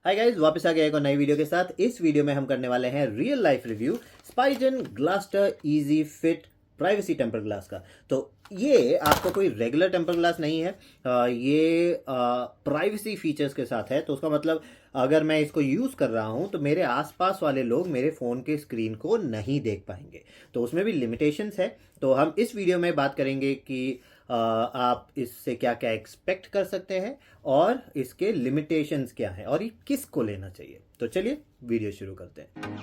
Hi guys, वापस आ गया एक और नई वीडियो के साथ। इस वीडियो में हम करने वाले हैं real life review Spigen glastr easy fit privacy temper glass का। तो ये आपको कोई रेगुलर टेम्पर ग्लास नहीं है। ये प्राइवेसी फीचर्स के साथ है। तो उसका मतलब अगर मैं इसको यूज़ कर रहा हूँ तो मेरे आसपास वाले लोग मेरे फ़ोन के स्क्रीन को नहीं देख पाएंगे। तो उसमें भी लिमिटेशंस है। तो हम इस वीडियो में बात करेंगे कि आप इससे क्या क्या एक्सपेक्ट कर सकते हैं और इसके लिमिटेशंस क्या हैं और ये किस को लेना चाहिए। तो चलिए वीडियो शुरू करते हैं।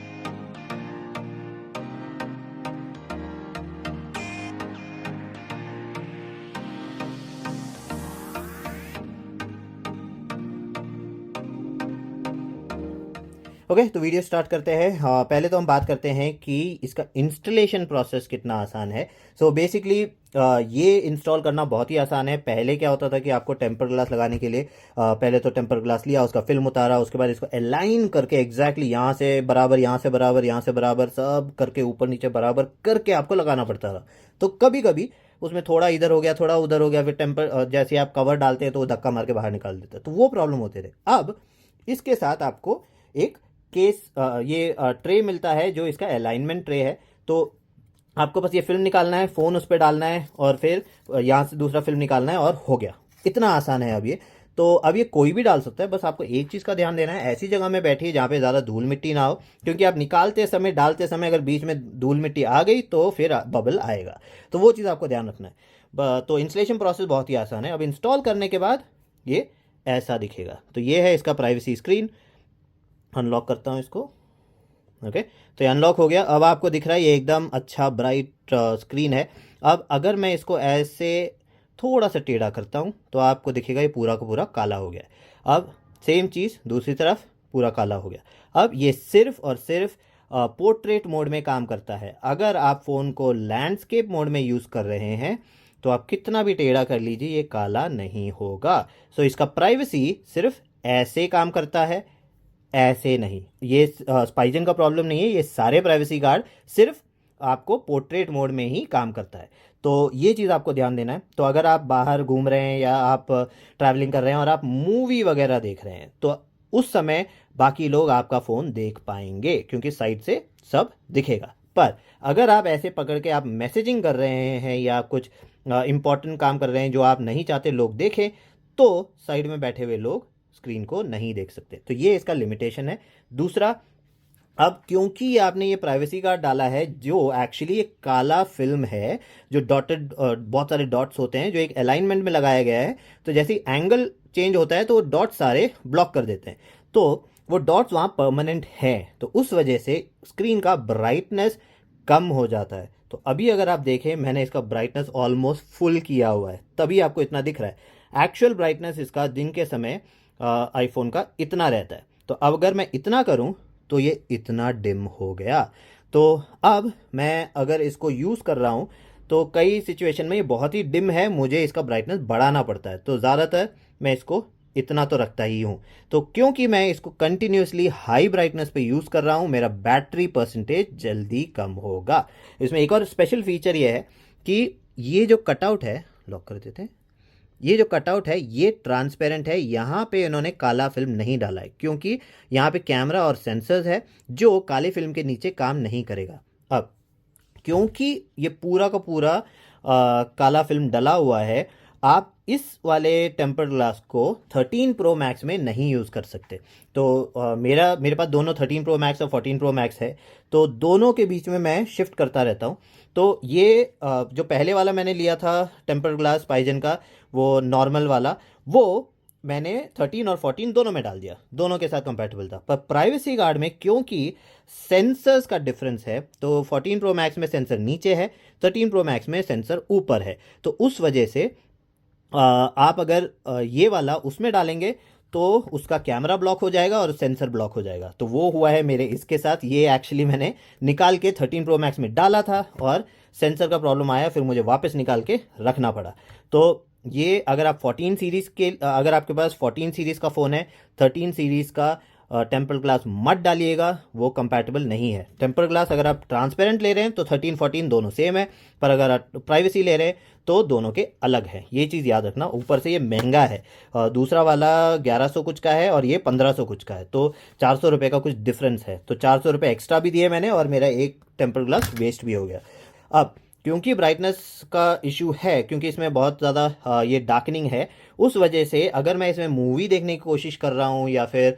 ओके, तो वीडियो स्टार्ट करते हैं। हाँ, पहले तो हम बात करते हैं कि इसका इंस्टॉलेशन प्रोसेस कितना आसान है। सो बेसिकली ये इंस्टॉल करना बहुत ही आसान है। पहले क्या होता था कि आपको टेम्पर ग्लास लगाने के लिए पहले तो टेम्पर ग्लास लिया, उसका फिल्म उतारा, उसके बाद इसको अलाइन करके एग्जैक्टली यहाँ से बराबर, यहाँ से बराबर, यहाँ से बराबर, सब करके ऊपर नीचे बराबर करके आपको लगाना पड़ता था। तो कभी कभी उसमें थोड़ा इधर हो गया, थोड़ा उधर हो गया, फिर टेम्पर जैसे आप कवर डालते हैं तो वो धक्का मार के बाहर निकाल देता है, तो वो प्रॉब्लम होते थे। अब इसके साथ आपको एक केस ये ट्रे मिलता है जो इसका अलाइनमेंट ट्रे है। तो आपको बस ये फिल्म निकालना है, फ़ोन उस पर डालना है और फिर यहाँ से दूसरा फिल्म निकालना है और हो गया। इतना आसान है अब ये। तो अब ये कोई भी डाल सकता है। बस आपको एक चीज़ का ध्यान देना है, ऐसी जगह में बैठिए जहाँ पे ज़्यादा धूल मिट्टी ना हो, क्योंकि आप निकालते समय, डालते समय अगर बीच में धूल मिट्टी आ गई तो फिर बबल आएगा। तो वो चीज़ आपको ध्यान रखना है। तो इंस्टॉलेशन प्रोसेस बहुत ही आसान है। अब इंस्टॉल करने के बाद ये ऐसा दिखेगा। तो ये है इसका प्राइवेसी स्क्रीन। अनलॉक करता हूँ इसको। ओके, तो ये अनलॉक हो गया। अब आपको दिख रहा है ये एकदम अच्छा ब्राइट स्क्रीन है। अब अगर मैं इसको ऐसे थोड़ा सा टेढ़ा करता हूँ तो आपको दिखेगा ये पूरा का पूरा काला हो गया। अब सेम चीज़ दूसरी तरफ, पूरा काला हो गया। अब ये सिर्फ और सिर्फ पोर्ट्रेट मोड में काम करता है। अगर आप फ़ोन को लैंडस्केप मोड में यूज़ कर रहे हैं तो आप कितना भी टेढ़ा कर लीजिए ये काला नहीं होगा। सो इसका प्राइवेसी सिर्फ ऐसे काम करता है, ऐसे नहीं। ये स्पाइजन का प्रॉब्लम नहीं है। ये सारे प्राइवेसी गार्ड सिर्फ आपको पोर्ट्रेट मोड में ही काम करता है। तो ये चीज़ आपको ध्यान देना है। तो अगर आप बाहर घूम रहे हैं या आप ट्रैवलिंग कर रहे हैं और आप मूवी वगैरह देख रहे हैं तो उस समय बाकी लोग आपका फ़ोन देख पाएंगे, क्योंकि साइड से सब दिखेगा। पर अगर आप ऐसे पकड़ के आप मैसेजिंग कर रहे हैं या कुछ इंपॉर्टेंट काम कर रहे हैं जो आप नहीं चाहते लोग देखें, तो साइड में बैठे हुए लोग स्क्रीन को नहीं देख सकते। तो ये इसका लिमिटेशन है। दूसरा, अब क्योंकि आपने ये प्राइवेसी कार्ड डाला है जो एक्चुअली एक काला फिल्म है, जो डॉटेड बहुत सारे डॉट्स होते हैं जो एक अलाइनमेंट में लगाया गया है, तो जैसे एंगल चेंज होता है तो वो डॉट सारे ब्लॉक कर देते हैं। तो वो डॉट्स वहाँ परमानेंट हैं, तो उस वजह से स्क्रीन का ब्राइटनेस कम हो जाता है। तो अभी अगर आप देखें, मैंने इसका ब्राइटनेस ऑलमोस्ट फुल किया हुआ है, तभी आपको इतना दिख रहा है। एक्चुअल ब्राइटनेस इसका दिन के समय आईफोन का इतना रहता है। तो अब अगर मैं इतना करूं तो ये इतना डिम हो गया। तो अब मैं अगर इसको यूज़ कर रहा हूँ तो कई सिचुएशन में ये बहुत ही डिम है, मुझे इसका ब्राइटनेस बढ़ाना पड़ता है। तो ज़्यादातर मैं इसको इतना तो रखता ही हूँ। तो क्योंकि मैं इसको कंटिन्यूसली हाई ब्राइटनेस पे यूज़ कर रहा हूँ, मेरा बैटरी परसेंटेज जल्दी कम होगा। इसमें एक और स्पेशल फीचर ये है कि ये जो कटआउट है, लॉक कर देते हैं, ये जो कटआउट है ये ट्रांसपेरेंट है। यहाँ पे इन्होंने काला फिल्म नहीं डाला है, क्योंकि यहाँ पे कैमरा और सेंसर्स है जो काली फिल्म के नीचे काम नहीं करेगा। अब क्योंकि ये पूरा का पूरा काला फिल्म डला हुआ है, आप इस वाले टेम्पर ग्लास को 13 प्रो मैक्स में नहीं यूज़ कर सकते। तो मेरे पास दोनों 13 प्रो मैक्स और 14 प्रो मैक्स है, तो दोनों के बीच में मैं शिफ्ट करता रहता हूँ। तो ये जो पहले वाला मैंने लिया था टेम्पर ग्लास पाइजन का, वो नॉर्मल वाला, वो मैंने 13 और 14 दोनों में डाल दिया, दोनों के साथ कंपैटिबल था। पर प्राइवेसी गार्ड में क्योंकि सेंसर्स का डिफरेंस है, तो 14 प्रो मैक्स में सेंसर नीचे है, 13 प्रो मैक्स में सेंसर ऊपर है। तो उस वजह से आप अगर ये वाला उसमें डालेंगे तो उसका कैमरा ब्लॉक हो जाएगा और सेंसर ब्लॉक हो जाएगा। तो वो हुआ है मेरे इसके साथ। ये एक्चुअली मैंने निकाल के 13 प्रो मैक्स में डाला था और सेंसर का प्रॉब्लम आया, फिर मुझे वापस निकाल के रखना पड़ा। तो ये अगर आप 14 सीरीज़ के, अगर आपके पास 14 सीरीज़ का फ़ोन है, 13 सीरीज़ का टेम्पर ग्लास मत डालिएगा, वो कंपैटिबल नहीं है। टेम्पर ग्लास अगर आप ट्रांसपेरेंट ले रहे हैं तो 13-14 दोनों सेम है, पर अगर आप प्राइवेसी ले रहे हैं तो दोनों के अलग है, ये चीज़ याद रखना। ऊपर से ये महंगा है, दूसरा वाला 1100 कुछ का है और ये 1500 कुछ का है, तो 400 रुपये का कुछ डिफरेंस है। तो 400 रुपये एक्स्ट्रा भी दिए मैंने और मेरा एक टेम्पर ग्लास वेस्ट भी हो गया। अब क्योंकि ब्राइटनेस का इशू है, क्योंकि इसमें बहुत ज़्यादा ये डार्कनिंग है, उस वजह से अगर मैं इसमें मूवी देखने की कोशिश कर रहा हूँ या फिर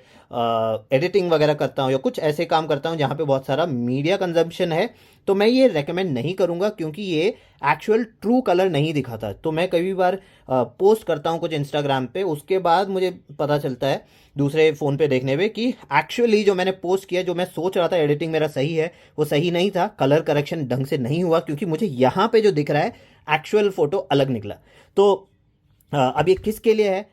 एडिटिंग वगैरह करता हूँ या कुछ ऐसे काम करता हूँ जहाँ पे बहुत सारा मीडिया कंजम्पशन है, तो मैं ये रेकमेंड नहीं करूँगा, क्योंकि ये एक्चुअल ट्रू कलर नहीं दिखाता। तो मैं कई बार पोस्ट करता हूँ कुछ इंस्टाग्राम पे, उसके बाद मुझे पता चलता है दूसरे फ़ोन पे देखने पे कि एक्चुअली जो मैंने पोस्ट किया, जो मैं सोच रहा था एडिटिंग मेरा सही है, वो सही नहीं था, कलर करेक्शन ढंग से नहीं हुआ, क्योंकि मुझे यहाँ पे जो दिख रहा है एक्चुअल फ़ोटो अलग निकला। तो अब ये किसके लिए है?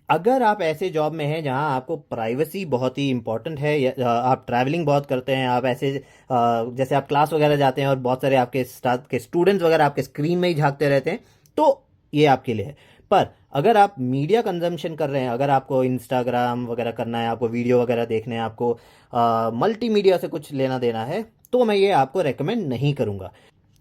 अगर आप ऐसे जॉब में हैं जहां आपको प्राइवेसी बहुत ही इंपॉर्टेंट है, या आप ट्रैवलिंग बहुत करते हैं, आप ऐसे जैसे आप क्लास वगैरह जाते हैं और बहुत सारे आपके स्टाफ के स्टूडेंट्स वगैरह आपके स्क्रीन में ही झांकते रहते हैं, तो ये आपके लिए है। पर अगर आप मीडिया कंजम्पशन कर रहे हैं, अगर आपको इंस्टाग्राम वगैरह करना है, आपको वीडियो वगैरह देखने हैं, आपको मल्टीमीडिया से कुछ लेना देना है, तो मैं ये आपको रेकमेंड नहीं करूँगा।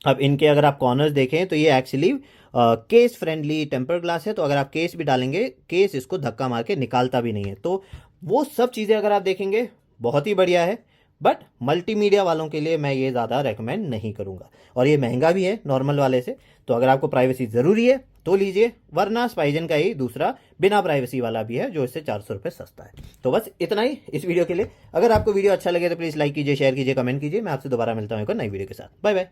अब इनके अगर आप कॉर्नर्स देखें तो ये actually case friendly temper glass है, तो अगर आप केस भी डालेंगे, केस इसको धक्का मार के निकालता भी नहीं है। तो वो सब चीज़ें अगर आप देखेंगे बहुत ही बढ़िया है, बट मल्टीमीडिया वालों के लिए मैं ये ज़्यादा रेकमेंड नहीं करूँगा, और ये महंगा भी है नॉर्मल वाले से। तो अगर आपको प्राइवेसी ज़रूरी है तो लीजिए, वरना स्पाइजन का ही दूसरा बिना प्राइवेसी वाला भी है जो इससे 400 रुपये सस्ता है। तो बस इतना ही इस वीडियो के लिए। अगर आपको वीडियो अच्छा लगे तो प्लीज़ लाइक कीजिए, शेयर कीजिए, कमेंट कीजिए। मैं आपसे दोबारा मिलता हूँ एक और नई वीडियो के साथ। Bye bye.